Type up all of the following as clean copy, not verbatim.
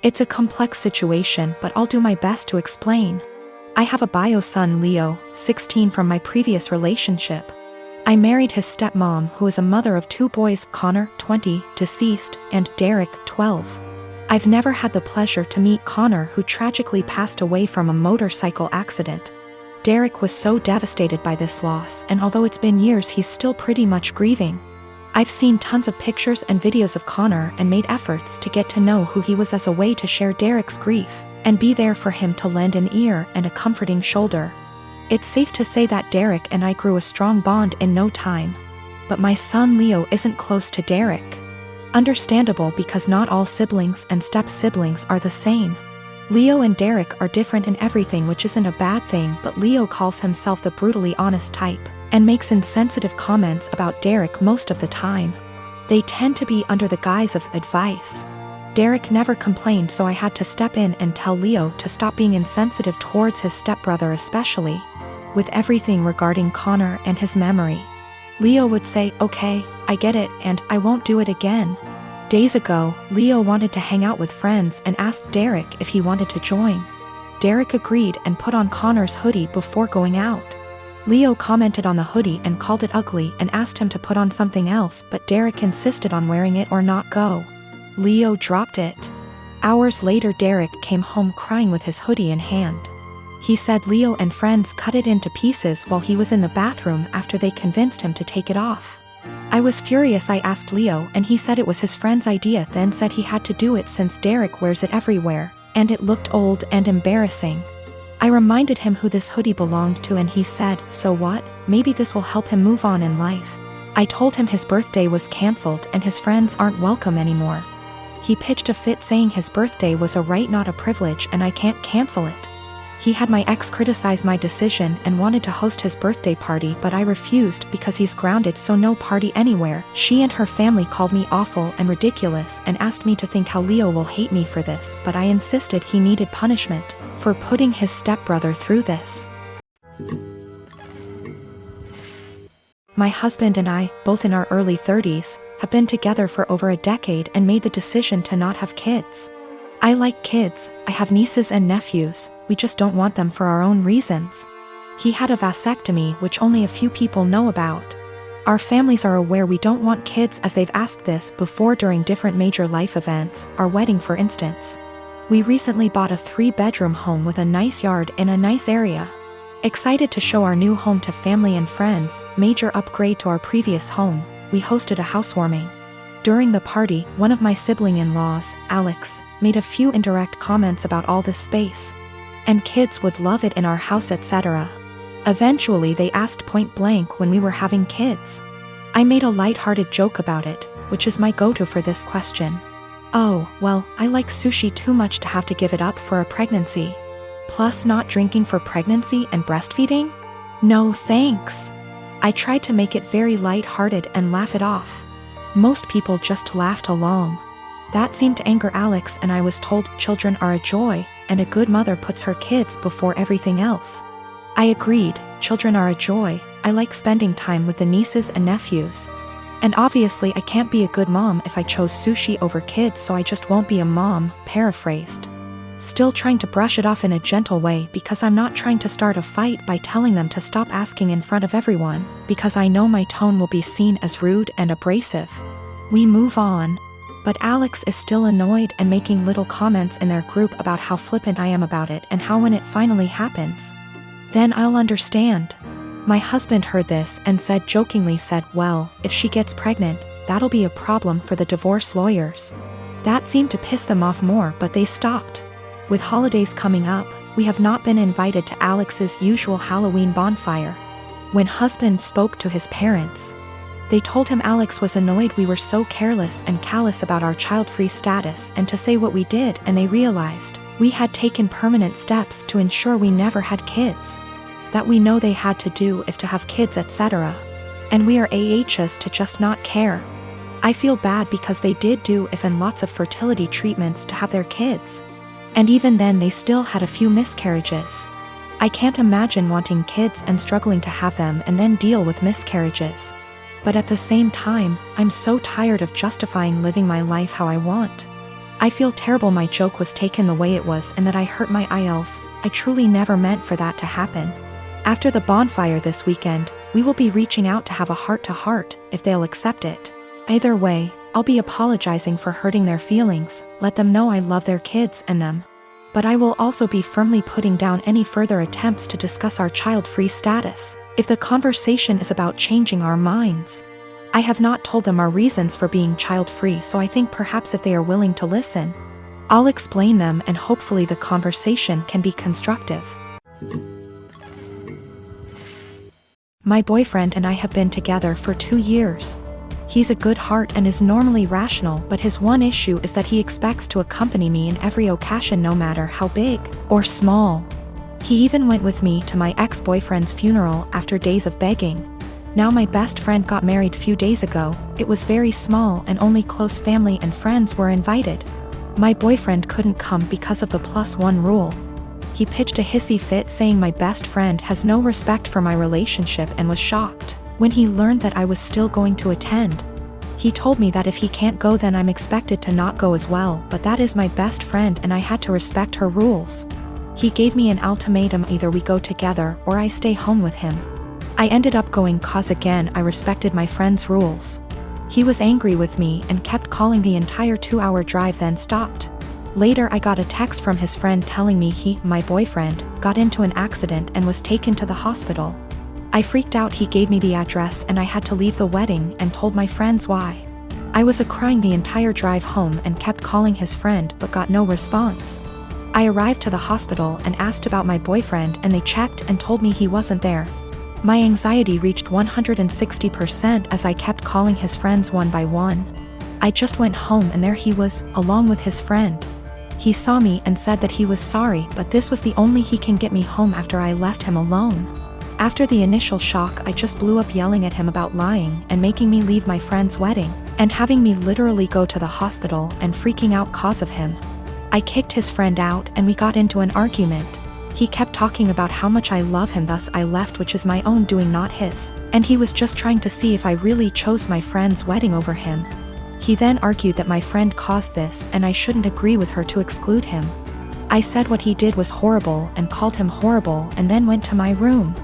It's a complex situation, but I'll do my best to explain. I have a bio son, Leo, 16, from my previous relationship. I married his stepmom, who is a mother of 2 boys, Connor, 20, deceased, and Derek, 12. I've never had the pleasure to meet Connor, who tragically passed away from a motorcycle accident. Derek was so devastated by this loss, and although it's been years, he's still pretty much grieving. I've seen tons of pictures and videos of Connor and made efforts to get to know who he was as a way to share Derek's grief and be there for him, to lend an ear and a comforting shoulder. It's safe to say that Derek and I grew a strong bond in no time. But my son Leo isn't close to Derek. Understandable, because not all siblings and step-siblings are the same. Leo and Derek are different in everything, which isn't a bad thing, but Leo calls himself the brutally honest type and makes insensitive comments about Derek most of the time. They tend to be under the guise of advice. Derek never complained, so I had to step in and tell Leo to stop being insensitive towards his stepbrother, especially with everything regarding Connor and his memory. Leo would say, "Okay, I get it, and I won't do it again." Days ago, Leo wanted to hang out with friends and asked Derek if he wanted to join. Derek agreed and put on Connor's hoodie before going out. Leo commented on the hoodie and called it ugly and asked him to put on something else, but Derek insisted on wearing it or not go. Leo dropped it. Hours later, Derek came home crying with his hoodie in hand. He said Leo and friends cut it into pieces while he was in the bathroom after they convinced him to take it off. I was furious. I asked Leo, and he said it was his friend's idea, then said he had to do it since Derek wears it everywhere, and it looked old and embarrassing. I reminded him who this hoodie belonged to, and he said, "So what? Maybe this will help him move on in life." I told him his birthday was cancelled and his friends aren't welcome anymore. He pitched a fit saying his birthday was a right, not a privilege, and I can't cancel it. He had my ex criticize my decision and wanted to host his birthday party, but I refused because he's grounded, so no party anywhere. She and her family called me awful and ridiculous and asked me to think how Leo will hate me for this, but I insisted he needed punishment for putting his stepbrother through this. My husband and I, both in our early 30s, have been together for over a decade and made the decision to not have kids. I like kids, I have nieces and nephews, we just don't want them for our own reasons. He had a vasectomy, which only a few people know about. Our families are aware we don't want kids, as they've asked this before during different major life events, our wedding for instance. We recently bought a 3-bedroom home with a nice yard in a nice area. Excited to show our new home to family and friends, major upgrade to our previous home, we hosted a housewarming. During the party, one of my sibling-in-laws, Alex, made a few indirect comments about all this space. And kids would love it in our house, etc. Eventually they asked point blank when we were having kids. I made a light-hearted joke about it, which is my go-to for this question. "Oh, well, I like sushi too much to have to give it up for a pregnancy. Plus not drinking for pregnancy and breastfeeding? No thanks." I tried to make it very light-hearted and laugh it off. Most people just laughed along. That seemed to anger Alex, and I was told children are a joy, and a good mother puts her kids before everything else. I agreed, children are a joy, I like spending time with the nieces and nephews. And obviously I can't be a good mom if I chose sushi over kids, so I just won't be a mom, paraphrased. Still trying to brush it off in a gentle way, because I'm not trying to start a fight by telling them to stop asking in front of everyone, because I know my tone will be seen as rude and abrasive. We move on. But Alex is still annoyed and making little comments in their group about how flippant I am about it and how when it finally happens, then I'll understand. My husband heard this and jokingly said, "Well, if she gets pregnant, that'll be a problem for the divorce lawyers." That seemed to piss them off more, but they stopped. With holidays coming up, we have not been invited to Alex's usual Halloween bonfire. When husband spoke to his parents, they told him Alex was annoyed we were so careless and callous about our child-free status and to say what we did, and they realized we had taken permanent steps to ensure we never had kids. That we know they had to do if to have kids, etc. And we are AHs to just not care. I feel bad because they did do if and lots of fertility treatments to have their kids. And even then they still had a few miscarriages. I can't imagine wanting kids and struggling to have them and then deal with miscarriages. But at the same time, I'm so tired of justifying living my life how I want. I feel terrible my joke was taken the way it was and that I hurt my IELTS. I truly never meant for that to happen. After the bonfire this weekend, we will be reaching out to have a heart-to-heart, if they'll accept it. Either way, I'll be apologizing for hurting their feelings, let them know I love their kids and them. But I will also be firmly putting down any further attempts to discuss our child-free status, if the conversation is about changing our minds. I have not told them our reasons for being child-free, so I think perhaps if they are willing to listen, I'll explain them and hopefully the conversation can be constructive. My boyfriend and I have been together for 2 years. He's a good heart and is normally rational, but his one issue is that he expects to accompany me in every occasion no matter how big or small. He even went with me to my ex-boyfriend's funeral after days of begging. Now my best friend got married few days ago. It was very small and only close family and friends were invited. My boyfriend couldn't come because of the +1 rule. He pitched a hissy fit saying my best friend has no respect for my relationship and was shocked when he learned that I was still going to attend. He told me that if he can't go then I'm expected to not go as well, but that is my best friend and I had to respect her rules. He gave me an ultimatum: either we go together or I stay home with him. I ended up going cause again I respected my friend's rules. He was angry with me and kept calling the entire 2-hour drive, then stopped. Later I got a text from his friend telling me he, my boyfriend, got into an accident and was taken to the hospital. I freaked out. He gave me the address and I had to leave the wedding and told my friends why. I was crying the entire drive home and kept calling his friend but got no response. I arrived to the hospital and asked about my boyfriend and they checked and told me he wasn't there. My anxiety reached 160% as I kept calling his friends one by one. I just went home and there he was, along with his friend. He saw me and said that he was sorry, but this was the only he can get me home after I left him alone. After the initial shock, I just blew up yelling at him about lying and making me leave my friend's wedding, and having me literally go to the hospital and freaking out cause of him. I kicked his friend out and we got into an argument. He kept talking about how much I love him, thus I left, which is my own doing, not his, and he was just trying to see if I really chose my friend's wedding over him. He then argued that my friend caused this and I shouldn't agree with her to exclude him. I said what he did was horrible and called him horrible and then went to my room.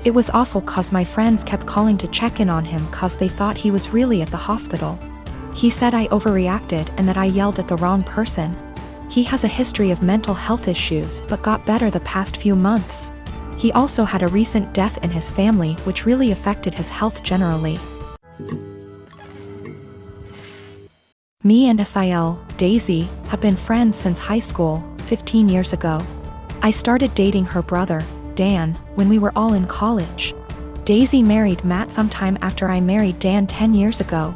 It was awful cause my friends kept calling to check in on him cause they thought he was really at the hospital. He said I overreacted and that I yelled at the wrong person. He has a history of mental health issues but got better the past few months. He also had a recent death in his family which really affected his health generally. Me and Sil, Daisy, have been friends since high school, 15 years ago. I started dating her brother, Dan, when we were all in college. Daisy married Matt sometime after I married Dan 10 years ago.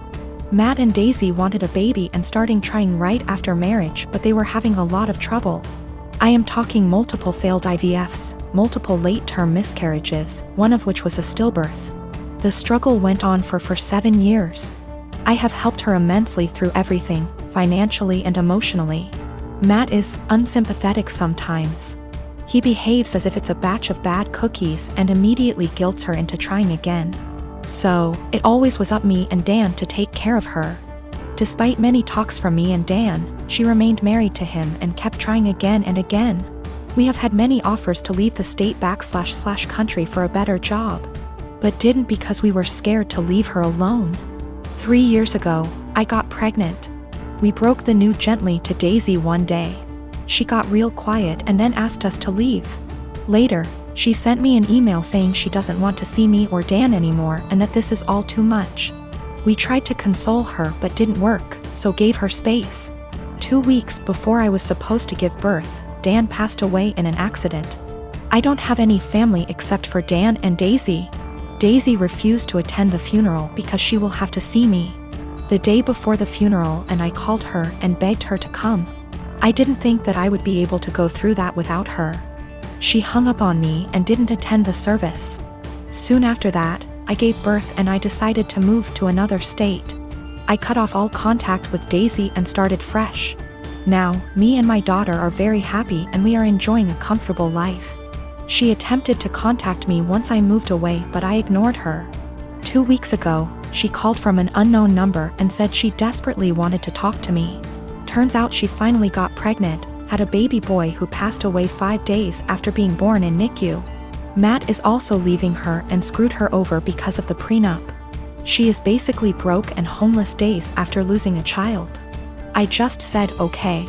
Matt and Daisy wanted a baby and starting trying right after marriage, but they were having a lot of trouble. I am talking multiple failed IVFs, multiple late-term miscarriages, one of which was a stillbirth. The struggle went on for 7 years. I have helped her immensely through everything, financially and emotionally. Matt is unsympathetic sometimes. He behaves as if it's a batch of bad cookies and immediately guilts her into trying again. So, it always was up me and Dan to take care of her. Despite many talks from me and Dan, she remained married to him and kept trying again and again. We have had many offers to leave the state / country for a better job, but didn't because we were scared to leave her alone. 3 years ago, I got pregnant. We broke the news gently to Daisy one day. She got real quiet and then asked us to leave. Later, she sent me an email saying she doesn't want to see me or Dan anymore and that this is all too much. We tried to console her but didn't work, so gave her space. 2 weeks before I was supposed to give birth, Dan passed away in an accident. I don't have any family except for Dan and Daisy. Daisy refused to attend the funeral because she will have to see me the day before the funeral, and I called her and begged her to come. I didn't think that I would be able to go through that without her. She hung up on me and didn't attend the service. Soon after that, I gave birth and I decided to move to another state. I cut off all contact with Daisy and started fresh. Now, me and my daughter are very happy and we are enjoying a comfortable life. She attempted to contact me once I moved away, but I ignored her. 2 weeks ago, she called from an unknown number and said she desperately wanted to talk to me. Turns out she finally got pregnant, had a baby boy who passed away 5 days after being born in NICU. Matt is also leaving her and screwed her over because of the prenup. She is basically broke and homeless days after losing a child. I just said okay.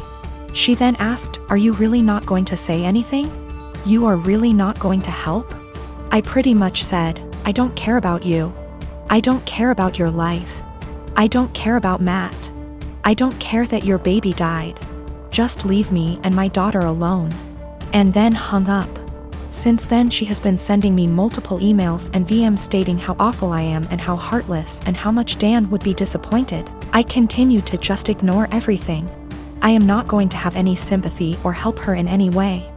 She then asked, "Are you really not going to say anything? You are really not going to help?" I pretty much said, "I don't care about you. I don't care about your life. I don't care about Matt. I don't care that your baby died. Just leave me and my daughter alone." And then hung up. Since then she has been sending me multiple emails and VMs stating how awful I am and how heartless and how much Dan would be disappointed. I continue to just ignore everything. I am not going to have any sympathy or help her in any way.